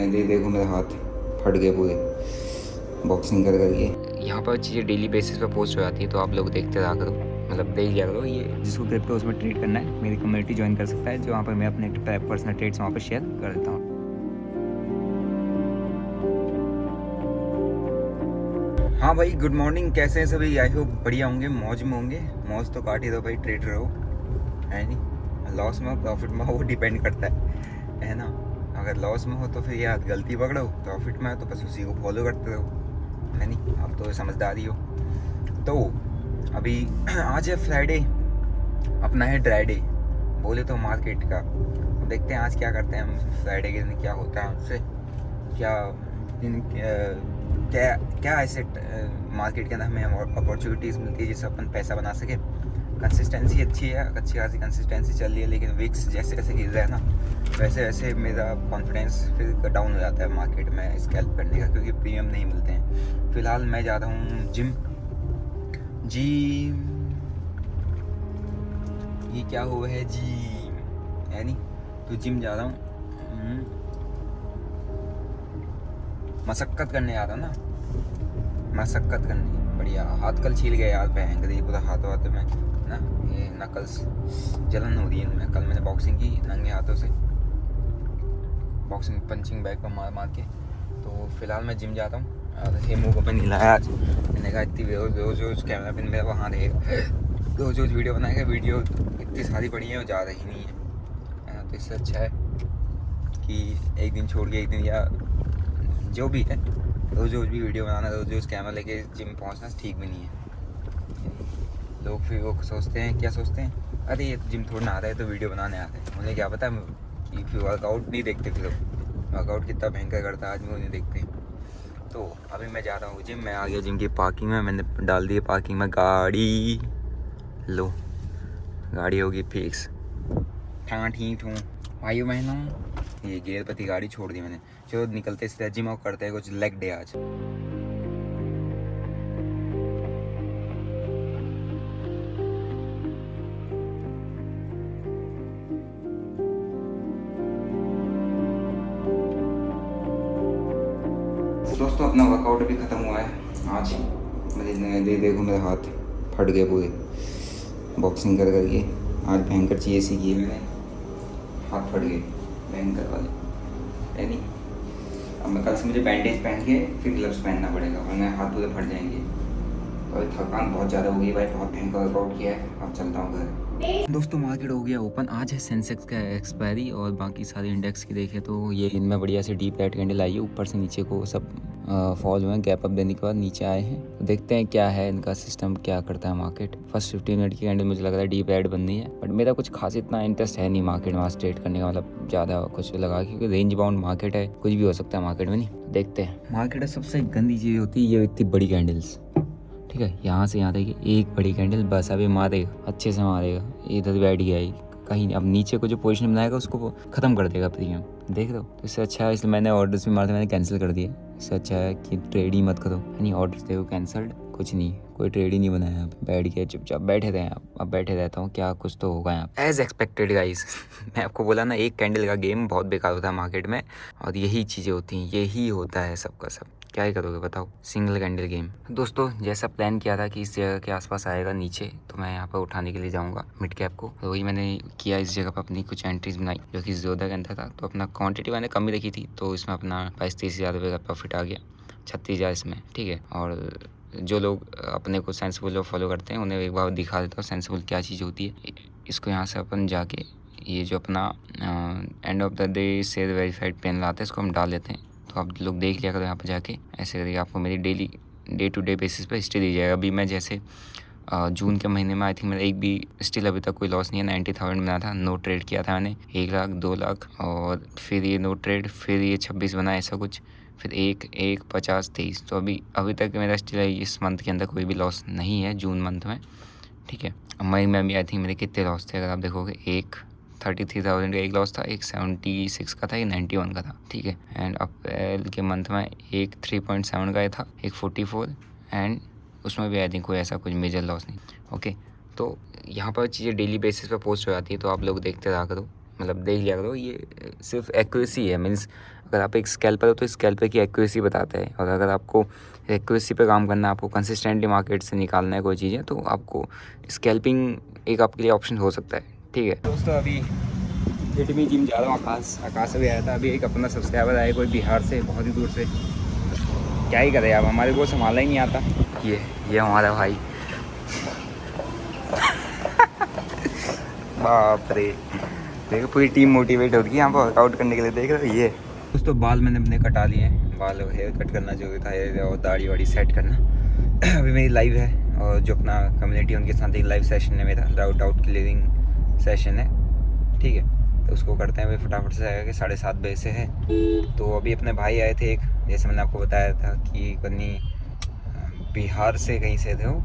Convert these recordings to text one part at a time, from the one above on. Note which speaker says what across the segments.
Speaker 1: ये देखो मेरा हाथ फट गए पूरे बॉक्सिंग कर करके। यहाँ पर चीज़ें डेली बेसिस पे पोस्ट हो जाती है, तो आप लोग देखते रहा करो, मतलब देख लिया करो। ये जिसको क्रिप्टो उसमें ट्रेड करना है, मेरी कम्युनिटी ज्वाइन कर सकता है, जो वहाँ पर मैं अपने पर्सनल ट्रेड्स वहाँ पर शेयर कर देता हूँ। हाँ भाई, गुड मॉर्निंग। कैसे हैं सभी? आई होप बढ़िया होंगे, मौज में होंगे। मौज तो काट ही दो भाई, ट्रेडर हो, है नहीं। लॉस में हो प्रॉफिट में हो, वो डिपेंड करता है ना। अगर लॉस में हो तो फिर यार गलती पकड़ो, प्रॉफिट में हो तो बस उसी को फॉलो करते रहो, है नहीं। अब तो समझदारी हो। तो अभी आज है फ्राइडे, अपना है ड्राई डे बोले तो मार्केट का। अब देखते हैं आज क्या करते हैं हम, फ्राइडे के दिन क्या होता है हमसे, क्या क्या क्या ऐसे मार्केट के अंदर हमें अपॉर्चुनिटीज़ मिलती है जिससे अपन पैसा बना सके। कंसिस्टेंसी अच्छी है, अच्छी खासी कंसिस्टेंसी चल रही है, लेकिन विक्स जैसे जैसे गिर रहा है ना, वैसे वैसे मेरा कॉन्फिडेंस फिर डाउन हो जाता है मार्केट में स्कैल्प करने का, क्योंकि प्रीमियम नहीं मिलते हैं। फिलहाल मैं जा रहा हूँ जिम। ये क्या हुआ है जिम, है नहीं, तो जिम जा रहा हूँ। मशक्क़त करने आ रहा ना, मशक्क़त करनी बढ़िया। हाथ कल छील गए यार, भयंकर ये पूरा हाथ वाथ में ना, ये नकल्स जलन हो रही है इनमें। कल मैंने बॉक्सिंग की नंगे हाथों से, बॉक्सिंग पंचिंग बैग पर मार मार के। तो फिलहाल मैं जिम जाता हूँ और हेमू को मैंने हिलाया आज। मैंने कहा इतनी रोज़ कैमरा पिन मेरा वहाँ रहेगा, रोज़ वीडियो बनाएगा। वीडियो इतनी सारी पड़ी है, वो जा रही नहीं है। तो इससे अच्छा है कि एक दिन छोड़ के एक दिन, या जो भी है, रोज़ भी वीडियो बनाना, रोज़ कैमरा लेके जिम पहुंचना ठीक भी नहीं है। लोग फिर वो सोचते हैं, क्या सोचते हैं, अरे ये जिम थोड़ा ना आता है तो वीडियो बनाने आता है। उन्हें क्या पता कि फिर वर्कआउट नहीं देखते, फिर वर्कआउट कितना भयंकर करता है आदमी, उन्हें देखते हैं। तो अभी मैं जा रहा हूँ जिम। मैं आ गया जिम की पार्किंग में, मैंने डाल दी पार्किंग में गाड़ी। लो, गाड़ी होगी फिक्स, ठीक हूँ भाइयों बहनों। ये गियर पति गाड़ी छोड़ दी मैंने। चलो निकलते सीधा जिम और करते हैं कुछ लेग डे आज। दोस्तों अपना वर्कआउट भी ख़त्म हुआ है आज। मेरे देखो मेरा हाथ फट गए पूरे बॉक्सिंग कर करके। आज भयंकर चीज़ें सीखी है मैंने, हाथ फट गए भयंकर वाले, है नहीं। अब मैं कल से मुझे बैंडेज पहन के फिर ग्लव्स पहनना पड़ेगा, वरना हाथ पूरे फट जाएंगे। और थकान बहुत ज़्यादा हो गई भाई, बहुत भयंकर वर्कआउट किया है। अब चलता हूँ घर। दोस्तों मार्केट हो गया ओपन। आज है सेंसेक्स का एक्सपायरी, और बाकी सारे इंडेक्स की देखें तो ये इनमें बढ़िया से डीप रेड कैंडल आई है, ऊपर से नीचे को सब फॉल हुए हैं। गैप अप देने के बाद नीचे आए हैं। तो देखते हैं क्या है इनका सिस्टम, क्या करता है मार्केट। फर्स्ट 15 मिनट की कैंडल मुझे लग रहा है डीप रेड बननी है, बट मेरा कुछ खास इतना इंटरेस्ट है नहीं मार्केट में आज ट्रेड करने का, मतलब ज़्यादा कुछ लगा, क्योंकि रेंज बाउंड मार्केट है, कुछ भी हो सकता है मार्केट में। नहीं देखते हैं। मार्केट में सबसे गंदी चीज़ होती है ये इतनी बड़ी कैंडल्स, ठीक है। यहाँ से यहाँ देखिए एक बड़ी कैंडल, बस अभी मारेगा, अच्छे से मारेगा, इधर बैठ गया कहीं। अब नीचे को जो पोजीशन बनाएगा उसको वो खत्म कर देगा प्रीमियम, देख रहे हो। तो इससे अच्छा है, इसलिए मैंने ऑर्डर्स भी मारते मैंने कैंसिल कर दिए। इससे अच्छा है कि ट्रेड ही मत करो, नहीं ऑर्डर देखो कैंसल्ड, कुछ नहीं, कोई ट्रेड ही नहीं बनाया। यहाँ पे बैठ गया चुपचाप, बैठे रहे। अब बैठे रहता हूँ, क्या कुछ तो होगा यहाँ एज एक्सपेक्टेड गाइस। मैं आपको बोला ना, एक कैंडल का गेम बहुत बेकार होता है मार्केट में, और यही चीज़ें होती हैं, यही होता है सबका सब। क्या ही करोगे बताओ, सिंगल कैंडल गेम। दोस्तों जैसा प्लान किया था कि इस जगह के आसपास आएगा नीचे, तो मैं यहाँ पर उठाने के लिए जाऊँगा मिड कैप को। तो वही मैंने किया, इस जगह पर अपनी कुछ एंट्रीज बनाई जो कि ज़्यादा के अंदर था। तो अपना क्वांटिटी मैंने कम ही रखी थी, तो इसमें अपना 22-23 हज़ार रुपये का प्रॉफिट आ गया, 36 हज़ार इसमें, ठीक है। और जो लोग अपने को सेंसिबल जो फॉलो करते हैं उन्हें एक बार दिखा देता हूँ सेंसिबल क्या चीज़ होती है। इसको यहाँ से अपन जाके ये जो अपना end of the day share verified pen लाते हैं, इसको हम डाल लेते हैं। तो आप लोग देख लिया करो यहाँ पर जाके, ऐसे करके आपको मेरी daily day to day basis पर हिस्ट्री दी जाएगा। अभी मैं जैसे जून के महीने में आई थिंक मेरा एक भी स्टिल अभी तक कोई लॉस नहीं है। 90,000 बना था, नो ट्रेड किया था मैंने, 1 लाख 2 लाख, और फिर ये नो ट्रेड, फिर ये 26 बना, ऐसा कुछ, फिर 1 1 50 23। तो अभी तक मेरा स्टिल इस मंथ के अंदर कोई भी लॉस नहीं है, जून मंथ में, ठीक है। मई में भी आई थिंक मेरे कितने लॉस थे अगर आप देखोगे, एक 33,000 का एक लॉस था, एक 76 का था, एक 91 का था, ठीक है। एंड अप्रैल के मंथ में एक 3.7 का था, एक 44, एंड उसमें भी आई थिंक कोई ऐसा कुछ मेजर लॉस नहीं, ओके। तो यहाँ पर चीज़ें डेली बेसिस पे पोस्ट हो जाती है, तो आप लोग देखते रहा करो, मतलब देख लिया करो, ये सिर्फ एक्यूरेसी है। मीन्स अगर आप एक स्कैल्पर हो तो स्कैल्पर की एक्यूरेसी बताता है, और अगर आपको एक्यूरेसी पे काम करना है, आपको कंसिस्टेंटली मार्केट से निकालना है कोई चीज़ें, तो आपको स्कैल्पिंग एक आपके लिए ऑप्शन हो सकता है। ठीक है दोस्तों, अभी हिटमी जिम जा रहा हूँ। आकाश से भी आया था। अभी एक अपना सब्सक्राइबर आया कोई बिहार से, बहुत ही दूर से। क्या ही करे आप, हमारे को संभालना ही नहीं आता। ये हमारा भाई बाप रे, देखो पूरी टीम मोटिवेट होती है यहाँ पर वर्कआउट करने के लिए। देख रहे हो ये दोस्तों, बाल मैंने अपने कटा लिए हैं। बाल हेयर कट करना जो था, हेयर और दाढ़ी वाड़ी सेट करना। अभी मेरी लाइव है, और जो अपना कम्युनिटी उनके साथ एक लाइव सेशन है मेरा, डाउट क्लियरिंग सेशन है। ठीक है, तो उसको करते हैं अभी फटाफट से आएगा कि 7:30 बजे से है। तो अभी अपने भाई आए थे एक, जैसे मैंने आपको बताया था कि कहीं बिहार से कहीं से थे वो,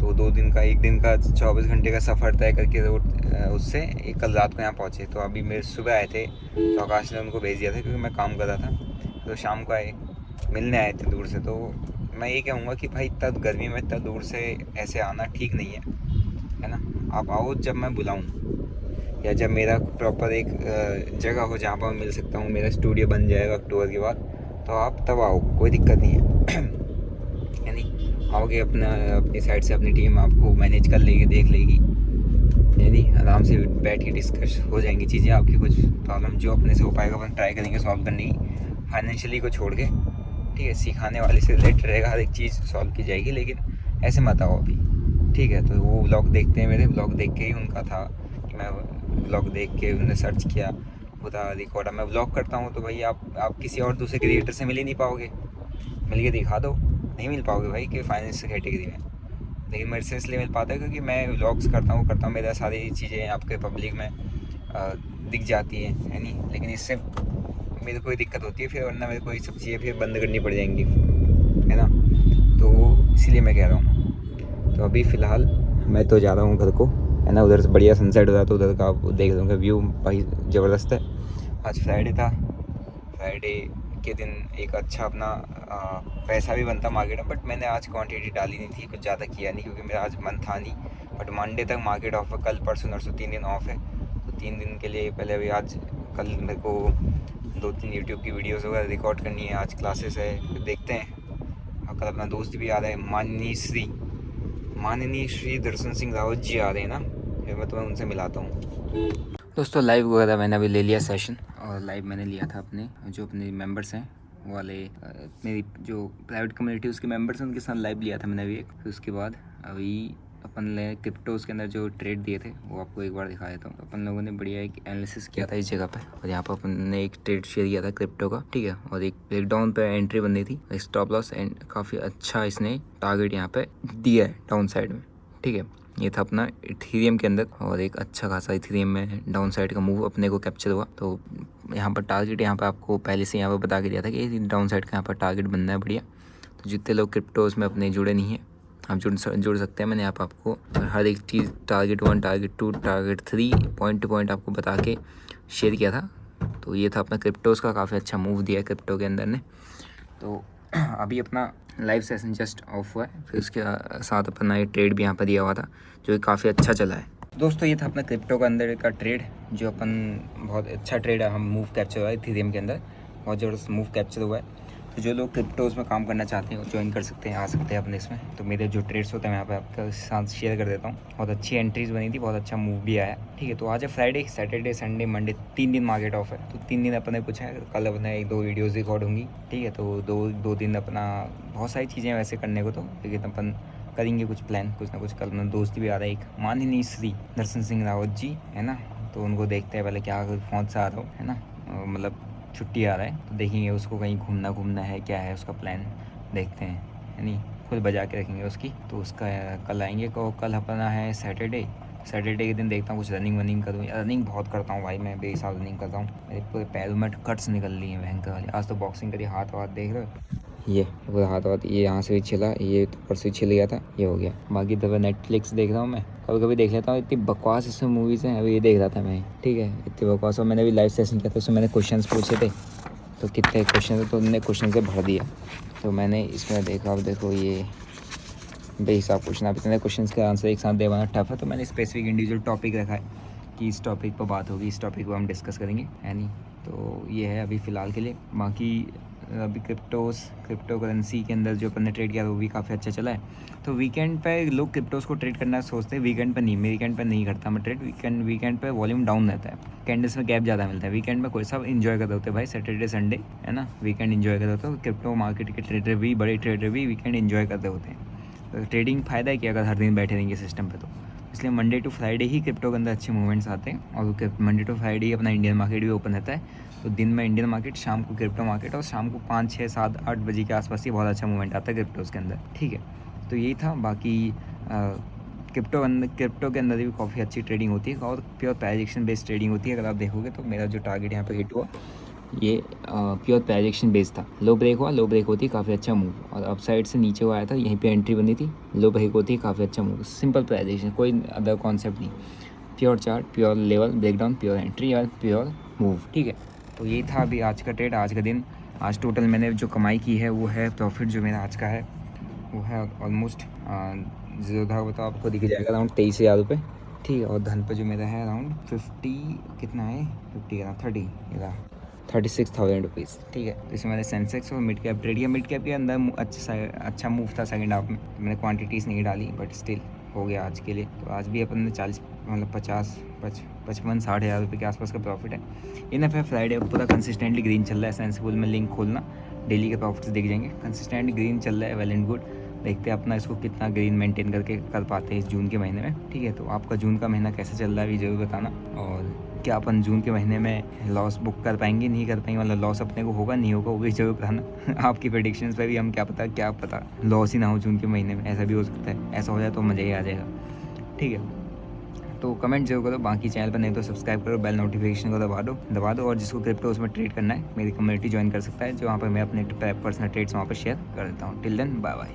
Speaker 1: तो 2 दिन का, 1 दिन का 24 घंटे का सफ़र तय करके रोड उससे कल रात को यहाँ पहुँचे। तो अभी मेरे सुबह आए थे, तो आकाश ने उनको भेज दिया था क्योंकि मैं काम कर रहा था। तो शाम को आए, मिलने आए थे दूर से। तो मैं ये कहूँगा कि भाई इतना गर्मी में इतना दूर से ऐसे आना ठीक नहीं है ना। आप आओ जब मैं बुलाऊँ, या जब मेरा प्रॉपर एक जगह हो जहाँ पर मैं मिल सकता हूँ, मेरा स्टूडियो बन जाएगा अक्टूबर के बाद, तो आप तब आओ, कोई दिक्कत नहीं है। यानी आओगे, अपनी साइड से अपनी टीम आपको मैनेज कर लेगी, देख लेगी, यानी आराम से बैठ के डिस्कस हो जाएंगी चीज़ें। आपकी कुछ प्रॉब्लम जो अपने से हो पाएगा अपन ट्राई करेंगे सॉल्व करने की, फाइनेंशियली को छोड़ के। ठीक है, सिखाने वाले से रिलेटेड रहेगा, हर एक चीज़ सॉल्व की जाएगी, लेकिन ऐसे मत आओ अभी। ठीक है, तो वो व्लॉग देखते हैं, मेरे व्लॉग देख के ही उनका था कि मैं व्लॉग देख के उन्होंने सर्च किया, पूरा रिकॉर्ड। मैं व्लॉग करता हूँ तो भाई आप किसी और दूसरे क्रिएटर से मिल ही नहीं पाओगे, मिल के दिखा दो, नहीं मिल पाओगे भाई कि फाइनेंस कैटेगरी में। लेकिन मेरे से इसलिए मिल पाता है क्योंकि मैं व्लॉग्स करता हूँ, मेरा सारी चीज़ें आपके पब्लिक में दिख जाती हैं, है नहीं। लेकिन इससे मेरे को दिक्कत होती है फिर, वरना मेरे को ये सब चीज़ें फिर बंद करनी पड़ जाएंगी, है ना। तो इसीलिए मैं कह रहा हूँ। तो अभी फ़िलहाल मैं तो जा रहा हूँ घर को, है ना। उधर से बढ़िया सनसेट हो रहा था, उधर का आप देख लूँगा व्यू भाई ज़बरदस्त है। आज फ्राइडे था, फ्राइडे के दिन एक अच्छा अपना पैसा भी बनता मार्केट में, बट मैंने आज क्वांटिटी डाली नहीं थी, कुछ ज़्यादा किया नहीं क्योंकि मेरा आज मन था नहीं। बट मंडे तक मार्केट ऑफ है, कल परसों नरसों 3 दिन ऑफ है। तो 3 दिन के लिए पहले अभी आज कल मेरे को 2-3 यूट्यूब की वीडियोज़ वगैरह रिकॉर्ड करनी है, आज क्लासेस है, फिर देखते हैं। और कल अपना दोस्त भी आ रहा है, माननीय श्री दर्शन सिंह रावत जी आ रहे हैं ना, फिर मैं तुम्हें उनसे मिलाता हूँ। दोस्तों लाइव वगैरह मैंने अभी ले लिया सेशन, और लाइव मैंने लिया था अपने मेंबर्स हैं वो वाले, मेरी जो प्राइवेट कम्युनिटी उसके मेंबर्स हैं उनके साथ लाइव लिया था मैंने अभी एक। फिर उसके बाद अभी अपन ने क्रिप्टोज़ के अंदर जो ट्रेड दिए थे वो आपको एक बार दिखा देता हूँ। अपन लोगों ने बढ़िया एक एनालिसिस किया था इस जगह पे, और यहाँ पर अपन ने एक ट्रेड शेयर किया था क्रिप्टो का। ठीक है, और एक ब्रेकडाउन पे एंट्री बननी थी, स्टॉप लॉस एंड काफ़ी अच्छा इसने टारगेट यहाँ पे दिया है डाउन साइड में। ठीक है, ये था अपना इथेरियम के अंदर, और एक अच्छा खासा इथेरियम में डाउन साइड का मूव अपने को कैप्चर हुआ। तो यहाँ पर टारगेट यहाँ पे आपको पहले से यहाँ पर बता के दिया था कि डाउन साइड का यहाँ पर टारगेट बनना है बढ़िया। तो जितने लोग क्रिप्टोज में अपने जुड़े नहीं हैं, आप जुड़ सकते हैं। मैंने यहाँ पर आपको हर एक चीज़ target 1, target 2, target 3 point to point आपको बता के शेयर किया था। तो ये था अपना क्रिप्टोज़ का, काफ़ी अच्छा मूव दिया है क्रिप्टो के अंदर ने। तो अभी अपना लाइव सेशन जस्ट ऑफ हुआ है, फिर उसके साथ अपना ये ट्रेड भी यहाँ पर दिया हुआ था जो काफ़ी अच्छा चला है। दोस्तों ये था अपना क्रिप्टो के अंदर का ट्रेड, जो अपन बहुत अच्छा ट्रेड है, हम मूव कैप्चर हुआ है इथेरियम के अंदर, बहुत ज़बरदस्त मूव कैप्चर हुआ है। तो जो लोग क्रिप्टोज़ में काम करना चाहते हैं ज्वाइन कर सकते हैं, आ सकते हैं अपने इसमें। तो मेरे जो ट्रेड्स होते हैं मैं यहाँ पे आपके साथ शेयर कर देता हूँ। बहुत अच्छी एंट्रीज बनी थी, बहुत अच्छा मूव भी आया। ठीक है, तो आज है फ्राइडे, सैटरडे, संडे, मंडे, 3 दिन मार्केट ऑफ है। तो 3 दिन अपने कुछ है, कल अपने 1-2 वीडियोज़ रिकॉर्ड होंगी। ठीक है, तो दो दिन अपना बहुत सारी चीज़ें वैसे करने को, तो लेकिन अपन करेंगे कुछ प्लान, कुछ ना कुछ। कल अपना दोस्त भी आ रहा है एक, माननीय श्री दर्शन सिंह रावत जी, है ना। तो उनको देखते हैं पहले क्या फोन से आ रहा हो, है ना, मतलब छुट्टी आ रहा है तो देखेंगे उसको कहीं घूमना है, क्या है उसका प्लान, देखते हैं, यानी खुद बजा के रखेंगे उसकी। तो उसका कल आएंगे को, कल अपना है सैटरडे के दिन देखता हूँ कुछ रनिंग करूँ। रनिंग बहुत करता हूँ भाई मैं, बेसाल रनिंग करता हूँ, मेरे पूरे पैरों में कट्स निकल रही हैं भयंकर वाली। आज तो बॉक्सिंग करी, हाथ देख रहे हो, ये पूरा हाथ ये यहाँ से भी छिला, ये तो परसों छिल गया था, ये हो गया। बाकी तो नेटफ्लिक्स देख रहा हूँ मैं, कभी कभी देख लेता हूँ। इतनी बकवास इसमें मूवीज़ हैं, अभी ये देख रहा था मैं। ठीक है, इतनी बकवास। और मैंने भी लाइव सेशन किया था, उसमें मैंने क्वेश्चंस पूछे थे, तो कितने क्वेश्चन थे, तो उन्होंने क्वेश्चन से भर दिया। तो मैंने इसमें देखा, अब देखो ये बेहिसाब पूछना, अब इतने क्वेश्चन के आंसर एक साथ देवाना टफ है। तो मैंने स्पेसिफिक इंडिविजुअल टॉपिक रखा है कि इस टॉपिक पर बात होगी, इस टॉपिक पर हम डिस्कस करेंगे, है नहीं। तो ये है अभी फ़िलहाल के लिए। बाकी अभी क्रिप्टो करेंसी के अंदर जो अपन ने ट्रेड किया वो भी काफ़ी अच्छा चला है। तो वीकेंड पे लोग क्रिप्टोज़ को ट्रेड करना सोचते हैं, वीकेंड पे नहीं। मैं वीकेंड पे नहीं करता मैं ट्रेड। वीकेंड पे वॉल्यूम डाउन रहता है, कैंडल्स में गैप ज़्यादा मिलता है। वीकेंड में कोई सब इन्जॉय कर रहे होते हैं भाई, सैटरडे संडे, है ना, वीकेंड इन्जॉय कर रहे होते हैं। क्रिप्टो मार्केट के ट्रेडर भी, बड़े ट्रेडर भी वीकेंड इन्जॉय करते होते हैं। तो ट्रेडिंग फ़ायदा है कि अगर हर दिन बैठे रहेंगे सिस्टम पे, तो इसलिए मंडे टू फ्राइडे ही क्रिप्टो के अंदर अच्छे मूवमेंट्स आते हैं। और मंडे टू फ्राइडे ही अपना इंडियन मार्केट भी ओपन रहता है। तो दिन में इंडियन मार्केट, शाम को क्रिप्टो मार्केट, और शाम को 5, 6, 7, 8 बजे के आसपास ही बहुत अच्छा मूवमेंट आता है क्रिप्टोज़ के अंदर, ठीक है। तो यही था। बाकी क्रिप्टो के अंदर भी काफ़ी अच्छी ट्रेडिंग होती है और प्योर प्राइजेक्शन बेस्ड ट्रेडिंग होती है। अगर आप देखोगे तो मेरा जो टारगेट यहाँ पर हिट हुआ, ये प्योर प्राइजेक्शन बेस्ड था। लो ब्रेक हुआ, लो ब्रेक होती है काफ़ी अच्छा मूव, और अप साइड से नीचे हुआ आया था, यहीं पे एंट्री बनी थी, लो ब्रेक होती है काफ़ी अच्छा मूव। सिंपल प्राइजेक्शन, कोई अदर कॉन्सेप्ट नहीं। Pure chart, pure level breakdown, pure entry और प्योर मूव, ठीक है। तो यही था अभी आज का ट्रेड, आज का दिन। आज टोटल मैंने जो कमाई की है वो है, प्रॉफिट जो मेरा आज का है वो है ऑलमोस्ट जीरो था, वो तो आपको दिख जाएगा, अराउंड 23,000 रुपये, ठीक है। और धन पर जो मेरा है अराउंड 50, कितना है 50 36,000 रुपीज़, ठीक है। तो इसमें मैंने सेंसेक्स और मिड कैप ट्रेड किया। मिड कैप के अंदर अच्छा मूव था सेकंड हाफ में, तो मैंने क्वांटिटीज़ नहीं डाली, बट स्टिल हो गया आज के लिए। तो आज भी अपन ने 55-60 हज़ार रुपये के आसपास का प्रॉफिट है। इनफ है। फ्राइडे पूरा कंसिस्टेंटली ग्रीन चल रहा है। सेंसिबल में लिंक खोलना, डेली के प्रॉफिट्स दिख जाएंगे। कंसिस्टेंट ग्रीन चल रहा है, वेल एंड गुड। देखते हैं अपना इसको कितना ग्रीन मेंटेन करके कर पाते हैं इस जून के महीने में, ठीक है। तो आपका जून का महीना कैसे चल रहा है ये ज़रूर बताना। और क्या अपन जून के महीने में लॉस बुक कर पाएंगे, नहीं कर पाएंगे, मतलब लॉस अपने को होगा नहीं होगा, वो भी जरूर बताना। आपकी प्रेडिक्शंस पे भी हम क्या पता लॉस ही ना हो जून के महीने में, ऐसा भी हो सकता है। ऐसा हो जाए तो मज़ा ही आ जाएगा, ठीक है। तो कमेंट जरूर करो। बाकी चैनल पर नहीं तो सब्सक्राइब करो, बेल नोटिफिकेशन को दबा दो। और जिसको क्रिप्टो उसमें ट्रेड करना है, मेरी कम्युनिटी ज्वाइन कर सकता है, जो वहाँ पर मैं अपने पर्सनल ट्रेड्स वहाँ पर शेयर कर देता हूँ। Till then, bye bye.